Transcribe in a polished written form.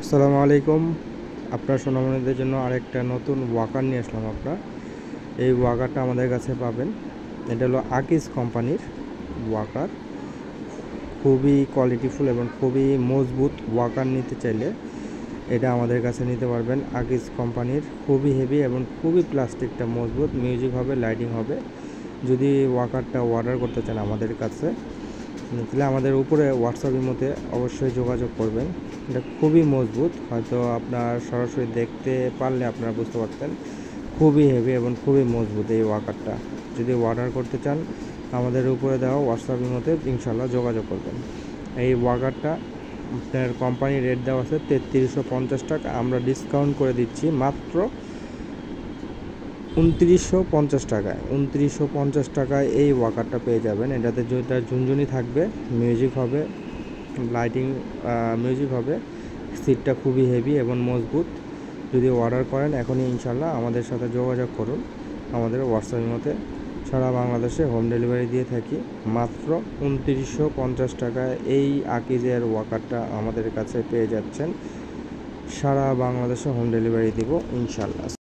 আসসালামু আলাইকুম। আপনার সোনামণিদের জন্য আরেকটা নতুন ওয়াকার নিয়ে আসলাম। এই ওয়াকারটা আমাদের কাছে পাবেন। এটা হলো আকিজ কোম্পানির ওয়াকার। খুবই কোয়ালিটিফুল এবং খুবই মজবুত ওয়াকার নিতে চাইলে এটা আমাদের কাছে নিতে পারবেন। আকিজ কোম্পানির খুবই হেভি এবং খুবই প্লাস্টিকটা মজবুত, মিউজিক হবে, লাইটিং হবে। যদি ওয়াকারটা অর্ডার করতে চান আমাদের কাছে, তাহলে আমাদের উপরে হোয়াটসঅ্যাপ ইমোতে অবশ্যই যোগাযোগ করবেন। এটা খুবই মজবুত, হয়তো আপনার সরাসরি দেখতে পারলে আপনারা বুঝতে পারতেন। খুবই হেভি এবং খুবই মজবুত এই ওয়াকারটা। যদি অর্ডার করতে চান আমাদের উপরে দেওয়া হোয়াটসঅ্যাপ ইমোতে ইনশাল্লাহ যোগাযোগ করবেন। এই ওয়াকারটা আপনার কোম্পানি রেট দেওয়া আছে 3350 টাকা, আমরা ডিসকাউন্ট করে দিচ্ছি মাত্র 2950 টাকায়। 2950 টাকায় এই ওয়াকারটা পেয়ে যাবেন। এটাতে যেটা ঝুনঝুনি থাকবে, মিউজিক হবে, লাইটিং, মিউজিক হবে। সিটটা খুবই হেভি এবং মজবুত। যদি অর্ডার করেন এখনই ইনশাল্লাহ আমাদের সাথে যোগাযোগ করুন। আমাদের হোয়াটসঅ্যাপের মধ্যে সারা বাংলাদেশে হোম ডেলিভারি দিয়ে থাকি। মাত্র 2950 টাকায় এই আকিজের ওয়াকারটা আমাদের কাছে পেয়ে যাচ্ছেন। সারা বাংলাদেশে হোম ডেলিভারি দিব ইনশাল্লাহ।